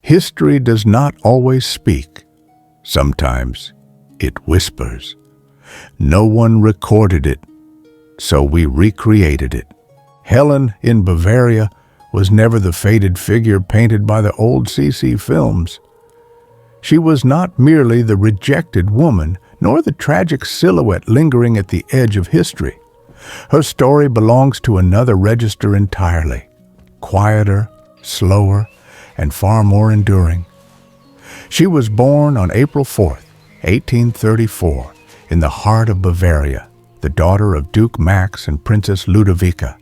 History does not always speak. Sometimes it whispers. No one recorded it, so we recreated it. Helene in Bavaria was never the faded figure painted by the old Sisi films. She was not merely the rejected woman, nor the tragic silhouette lingering at the edge of history. Her story belongs to another register entirely, quieter, slower, and far more enduring. She was born on April 4th, 1834, in the heart of Bavaria, the daughter of Duke Max and Princess Ludovica.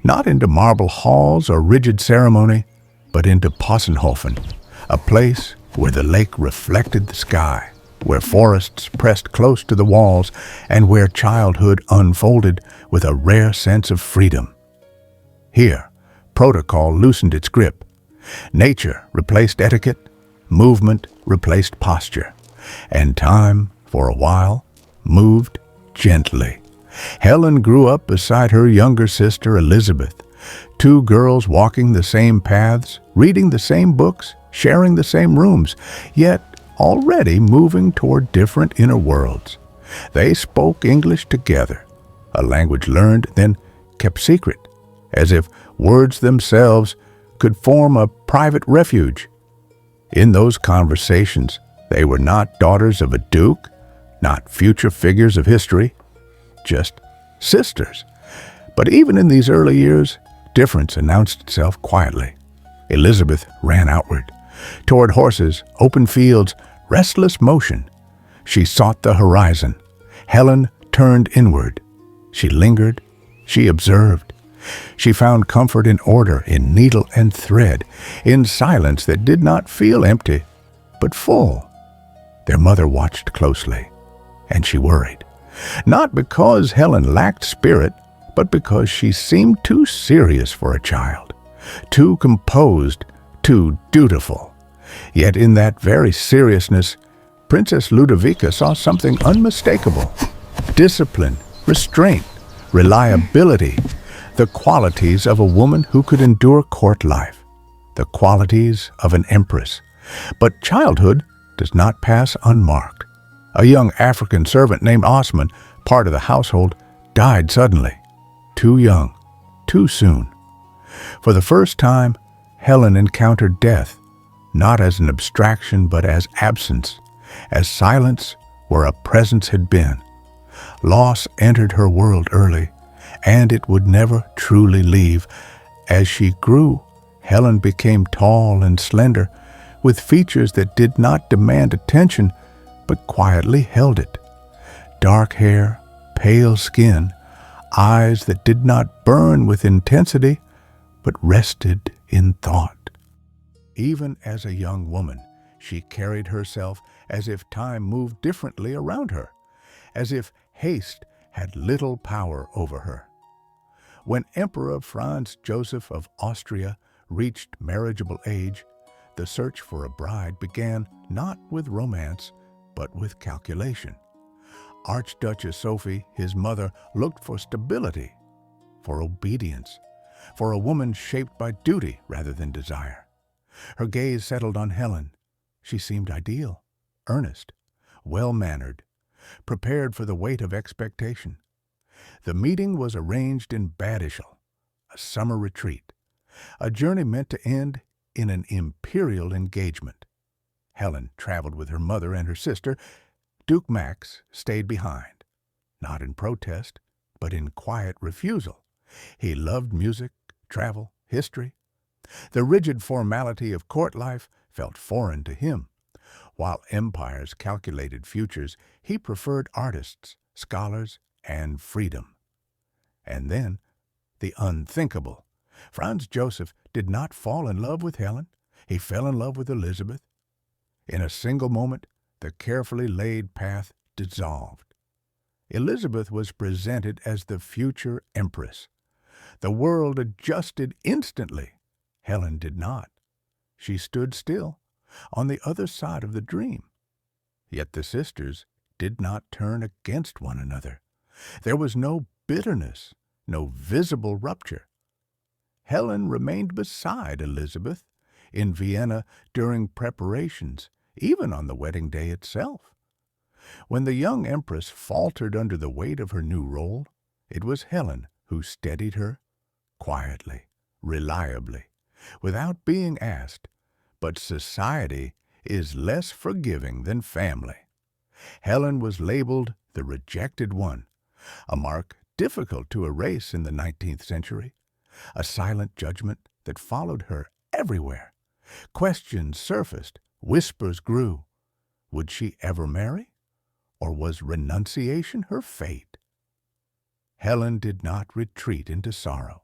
Not into marble halls or rigid ceremony, but into Possenhofen, a place where the lake reflected the sky, where forests pressed close to the walls, and where childhood unfolded with a rare sense of freedom. Here, protocol loosened its grip. Nature replaced etiquette, movement replaced posture, and time, for a while, moved gently. Helene grew up beside her younger sister Elisabeth, two girls walking the same paths, reading the same books, sharing the same rooms, yet already moving toward different inner worlds. They spoke English together, a language learned, then kept secret, as if words themselves could form a private refuge. In those conversations, they were not daughters of a duke, not future figures of history, just sisters. But even in these early years, difference announced itself quietly. Elisabeth ran outward, toward horses, open fields, restless motion. She sought the horizon. Helene turned inward. She lingered. She observed. She found comfort in order, in needle and thread, in silence that did not feel empty, but full. Their mother watched closely, and she worried. Not because Helene lacked spirit, but because she seemed too serious for a child, too composed, too dutiful. Yet in that very seriousness, Princess Ludovica saw something unmistakable: discipline, restraint, reliability, the qualities of a woman who could endure court life, the qualities of an empress. But childhood does not pass unmarked. A young African servant named Osman, part of the household, died suddenly. Too young, too soon. For the first time, Helene encountered death, not as an abstraction but as absence, as silence where a presence had been. Loss entered her world early, and it would never truly leave. As she grew, Helene became tall and slender, with features that did not demand attention, but quietly held it. Dark hair, pale skin, eyes that did not burn with intensity, but rested in thought. Even as a young woman, she carried herself as if time moved differently around her, as if haste had little power over her. When Emperor Franz Joseph of Austria reached marriageable age, the search for a bride began not with romance, but with calculation. Archduchess Sophie, his mother, looked for stability, for obedience, for a woman shaped by duty rather than desire. Her gaze settled on Helene. She seemed ideal, earnest, well-mannered, prepared for the weight of expectation. The meeting was arranged in Bad Ischl, a summer retreat, a journey meant to end in an imperial engagement. Helene traveled with her mother and her sister. Duke Max stayed behind, not in protest, but in quiet refusal. He loved music, travel, history. The rigid formality of court life felt foreign to him. While empires calculated futures, he preferred artists, scholars, and freedom. And then, the unthinkable. Franz Joseph did not fall in love with Helene. He fell in love with Elisabeth. In a single moment, the carefully laid path dissolved. Elisabeth was presented as the future empress. The world adjusted instantly. Helene did not. She stood still, on the other side of the dream. Yet the sisters did not turn against one another. There was no bitterness, no visible rupture. Helene remained beside Elisabeth, in Vienna during preparations, even on the wedding day itself. When the young empress faltered under the weight of her new role, it was Helen who steadied her quietly, reliably, without being asked. But society is less forgiving than family. Helen was labeled the rejected one, a mark difficult to erase in the 19th century, a silent judgment that followed her everywhere. Questions surfaced, whispers grew. Would she ever marry? Or was renunciation her fate? Helen did not retreat into sorrow.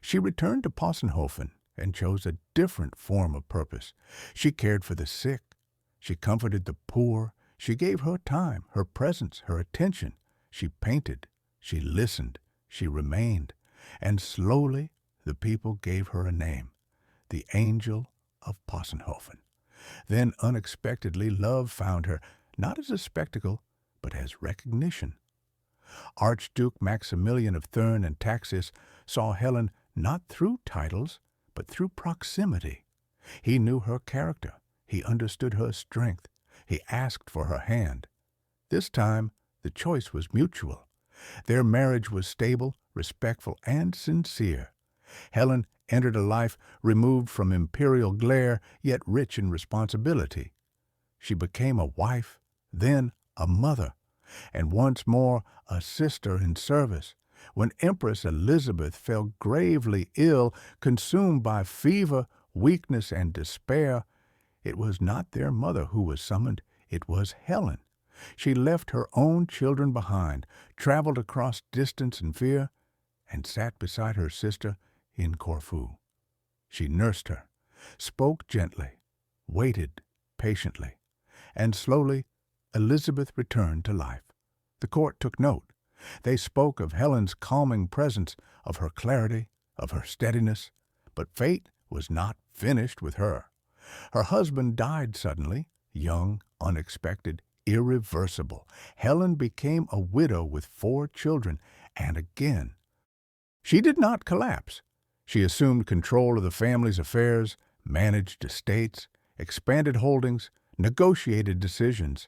She returned to Possenhofen and chose a different form of purpose. She cared for the sick. She comforted the poor. She gave her time, her presence, her attention. She painted. She listened. She remained. And slowly the people gave her a name, the Angel of Possenhofen. Then unexpectedly love found her, not as a spectacle, but as recognition. Archduke Maximilian of Thurn and Taxis saw Helen not through titles, but through proximity. He knew her character. He understood her strength. He asked for her hand. This time, the choice was mutual. Their marriage was stable, respectful, and sincere. Helen entered a life removed from imperial glare, yet rich in responsibility. She became a wife, then a mother, and once more a sister in service. When Empress Elisabeth fell gravely ill, consumed by fever, weakness, and despair, it was not their mother who was summoned, it was Helen. She left her own children behind, traveled across distance and fear, and sat beside her sister in Corfu. She nursed her, spoke gently, waited patiently, and slowly Elizabeth returned to life. The court took note. They spoke of Helen's calming presence, of her clarity, of her steadiness, but fate was not finished with her. Her husband died suddenly, young, unexpected, irreversible. Helen became a widow with 4 children, and again. She did not collapse. She assumed control of the family's affairs, managed estates, expanded holdings, negotiated decisions.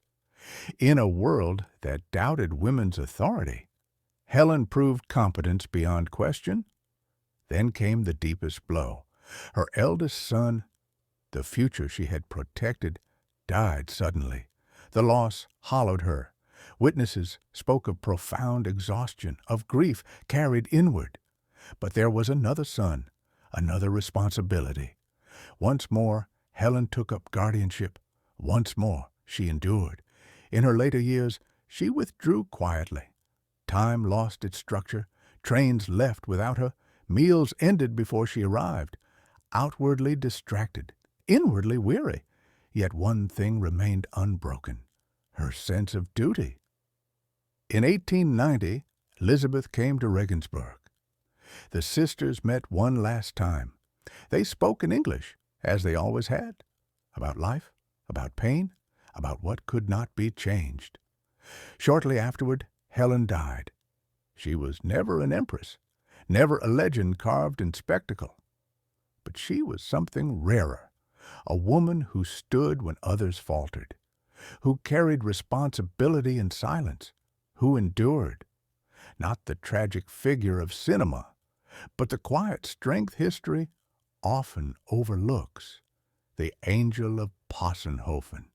In a world that doubted women's authority, Helen proved competence beyond question. Then came the deepest blow. Her eldest son, the future she had protected, died suddenly. The loss hollowed her. Witnesses spoke of profound exhaustion, of grief carried inward. But there was another son, another responsibility. Once more, Helen took up guardianship. Once more, she endured. In her later years, she withdrew quietly. Time lost its structure. Trains left without her. Meals ended before she arrived. Outwardly distracted, inwardly weary. Yet one thing remained unbroken, her sense of duty. In 1890, Elisabeth came to Regensburg. The sisters met one last time. They spoke in English, as they always had, about life, about pain, about what could not be changed. Shortly afterward, Helen died. She was never an empress, never a legend carved in spectacle. But she was something rarer, a woman who stood when others faltered, who carried responsibility in silence, who endured. Not the tragic figure of cinema, but the quiet strength history often overlooks, the Angel of Possenhofen.